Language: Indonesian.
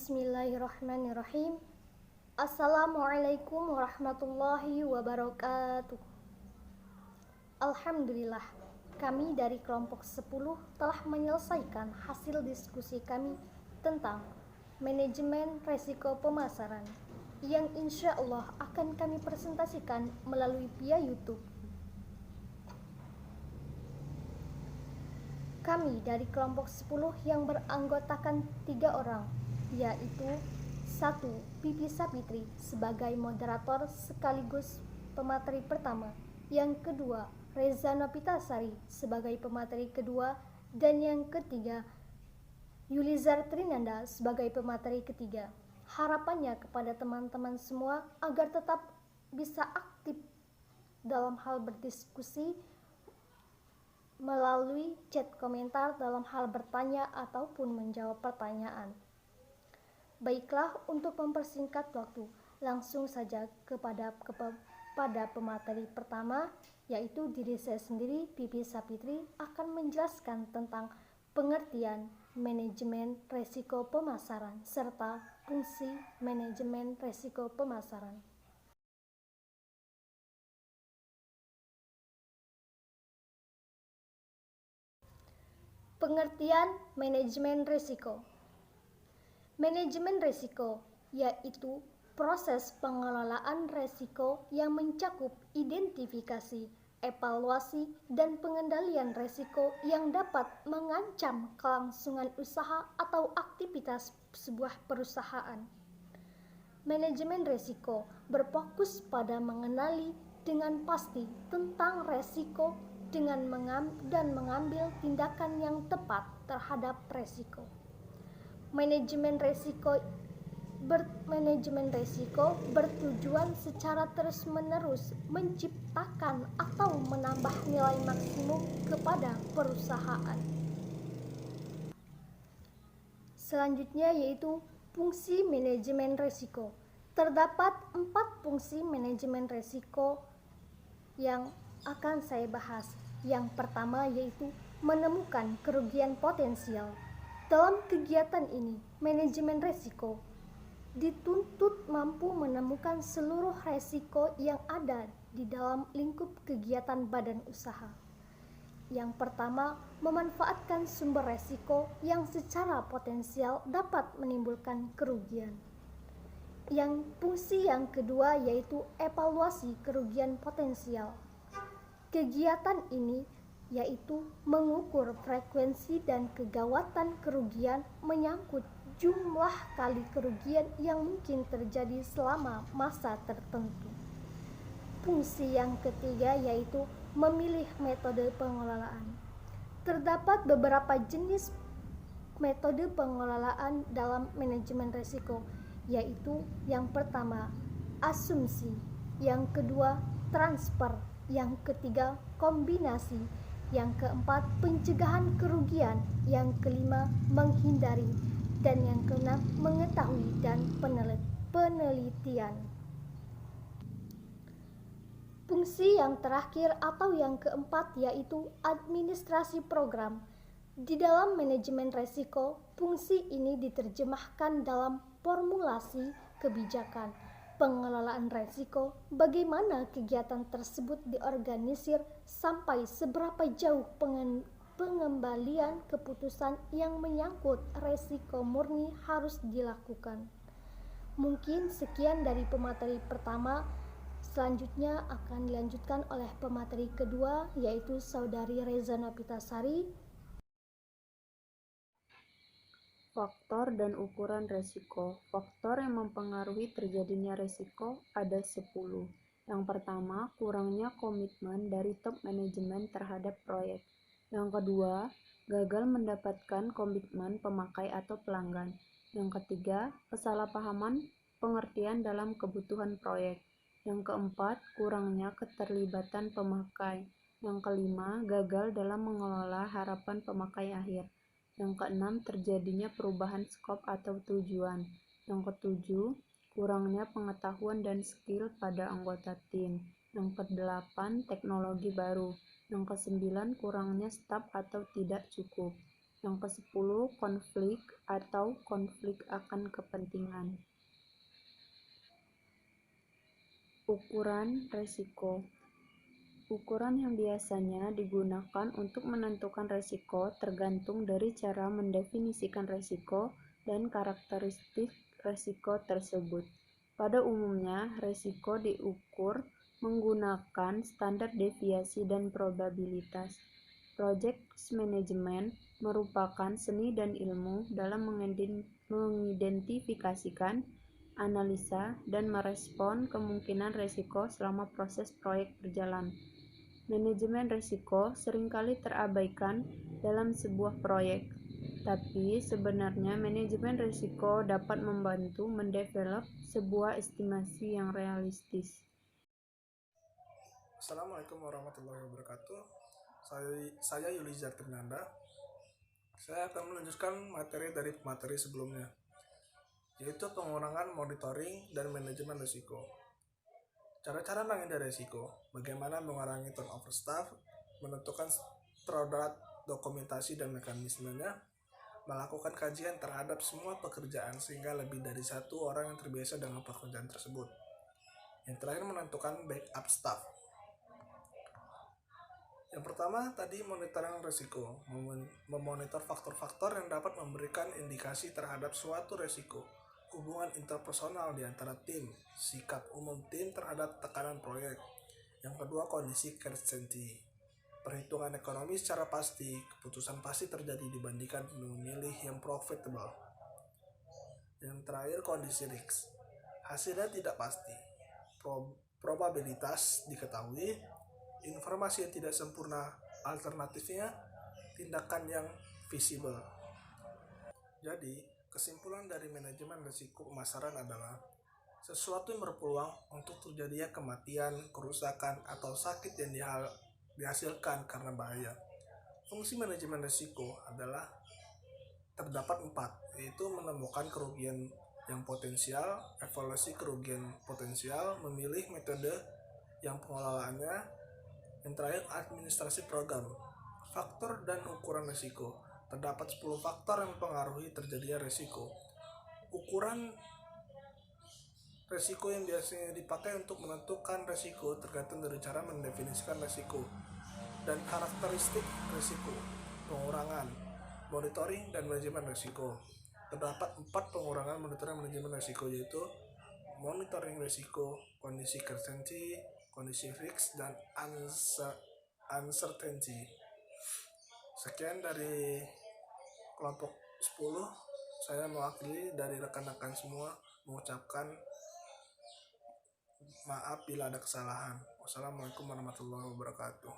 Bismillahirrahmanirrahim. Assalamualaikum warahmatullahi wabarakatuh. Alhamdulillah, kami dari kelompok 10 telah menyelesaikan hasil diskusi kami tentang manajemen resiko pemasaran yang insya Allah akan kami presentasikan melalui via YouTube. Kami dari kelompok 10 yang beranggotakan 3 orang, yaitu 1. Pipi Sapitri sebagai moderator sekaligus pemateri pertama, yang kedua Reza Nopitasari sebagai pemateri kedua, dan yang ketiga Yulizar Trinanda sebagai pemateri ketiga. Harapannya kepada teman-teman semua agar tetap bisa aktif dalam hal berdiskusi melalui chat komentar dalam hal bertanya ataupun menjawab pertanyaan. Baiklah, untuk mempersingkat waktu, langsung saja kepada pemateri pertama, yaitu diri saya sendiri, Pipi Sapitri, akan menjelaskan tentang pengertian manajemen resiko pemasaran serta fungsi manajemen resiko pemasaran. Pengertian manajemen risiko. Manajemen risiko yaitu proses pengelolaan risiko yang mencakup identifikasi, evaluasi, dan pengendalian risiko yang dapat mengancam kelangsungan usaha atau aktivitas sebuah perusahaan. Manajemen risiko berfokus pada mengenali dengan pasti tentang risiko dan mengambil tindakan yang tepat terhadap risiko. Manajemen risiko bertujuan secara terus-menerus menciptakan atau menambah nilai maksimum kepada perusahaan. Selanjutnya yaitu fungsi manajemen risiko. Terdapat 4 fungsi manajemen risiko yang akan saya bahas. Yang pertama yaitu menemukan kerugian potensial. Dalam kegiatan ini, manajemen risiko dituntut mampu menemukan seluruh risiko yang ada di dalam lingkup kegiatan badan usaha. Yang pertama, memanfaatkan sumber risiko yang secara potensial dapat menimbulkan kerugian. Fungsi yang kedua yaitu evaluasi kerugian potensial. Kegiatan ini yaitu mengukur frekuensi dan kegawatan kerugian menyangkut jumlah kali kerugian yang mungkin terjadi selama masa tertentu. Fungsi yang ketiga yaitu memilih metode pengelolaan. Terdapat beberapa jenis metode pengelolaan dalam manajemen risiko, yaitu yang pertama asumsi, yang kedua transfer, yang ketiga kombinasi, yang keempat pencegahan kerugian, yang kelima menghindari, dan yang keenam mengetahui dan penelitian. Fungsi yang terakhir atau yang keempat yaitu administrasi program. Di dalam manajemen risiko, fungsi ini diterjemahkan dalam formulasi kebijakan pengelolaan risiko, bagaimana kegiatan tersebut diorganisir, sampai seberapa jauh pengembalian keputusan yang menyangkut risiko murni harus dilakukan. Mungkin sekian dari pemateri pertama. Selanjutnya akan dilanjutkan oleh pemateri kedua, yaitu Saudari Reza Nopitasari. Faktor dan ukuran risiko. Faktor yang mempengaruhi terjadinya risiko ada 10. Yang pertama, kurangnya komitmen dari top manajemen terhadap proyek. Yang kedua, gagal mendapatkan komitmen pemakai atau pelanggan. Yang ketiga, kesalahpahaman pengertian dalam kebutuhan proyek. Yang keempat, kurangnya keterlibatan pemakai. Yang kelima, gagal dalam mengelola harapan pemakai akhir. Yang keenam, terjadinya perubahan skop atau tujuan. Yang ketujuh, kurangnya pengetahuan dan skill pada anggota tim. Yang kedelapan, teknologi baru. Yang kesembilan, kurangnya staf atau tidak cukup. Yang ke-10, konflik atau konflik akan kepentingan. Ukuran resiko. Ukuran yang biasanya digunakan untuk menentukan resiko tergantung dari cara mendefinisikan resiko dan karakteristik resiko tersebut. Pada umumnya, resiko diukur menggunakan standar deviasi dan probabilitas. Project management merupakan seni dan ilmu dalam mengidentifikasikan, analisa, dan merespon kemungkinan resiko selama proses proyek berjalan. Manajemen risiko seringkali terabaikan dalam sebuah proyek, tapi sebenarnya manajemen risiko dapat membantu mendevelop sebuah estimasi yang realistis. Assalamualaikum warahmatullahi wabarakatuh. Saya Yulizar Ternanda. Saya akan melanjutkan materi dari materi sebelumnya, yaitu pengurangan monitoring dan manajemen risiko. Cara-cara menghindari risiko, bagaimana mengurangi turnover staff, menentukan standar dokumentasi dan mekanismenya, melakukan kajian terhadap semua pekerjaan sehingga lebih dari satu orang yang terbiasa dengan pekerjaan tersebut. Yang terakhir, menentukan backup staff. Yang pertama tadi monitoring risiko, memonitor faktor-faktor yang dapat memberikan indikasi terhadap suatu risiko, hubungan interpersonal di antara tim, sikap umum tim terhadap tekanan proyek. Yang kedua, kondisi scarcity, perhitungan ekonomi secara pasti, keputusan pasti terjadi dibandingkan memilih yang profitable. Yang terakhir, kondisi risk, hasilnya tidak pasti, probabilitas diketahui, informasi yang tidak sempurna, alternatifnya tindakan yang visible. Jadi, kesimpulan dari manajemen risiko pemasaran adalah sesuatu yang berpeluang untuk terjadinya kematian, kerusakan, atau sakit yang dihasilkan karena bahaya. Fungsi manajemen risiko adalah terdapat 4, yaitu menemukan kerugian yang potensial, evaluasi kerugian potensial, memilih metode yang pengelolaannya. Yang terakhir, administrasi program. Faktor dan ukuran risiko. Terdapat 10 faktor yang mempengaruhi terjadinya risiko. Ukuran risiko yang biasanya dipakai untuk menentukan risiko tergantung dari cara mendefinisikan risiko dan karakteristik risiko. Pengurangan, monitoring, dan manajemen risiko. Terdapat 4 pengurangan monitoring manajemen risiko, yaitu monitoring risiko, kondisi scarcity, kondisi risk, dan uncertainty. Sekian dari kelompok 10. Saya mewakili dari rekan-rekan semua mengucapkan maaf bila ada kesalahan. Wassalamualaikum warahmatullahi wabarakatuh.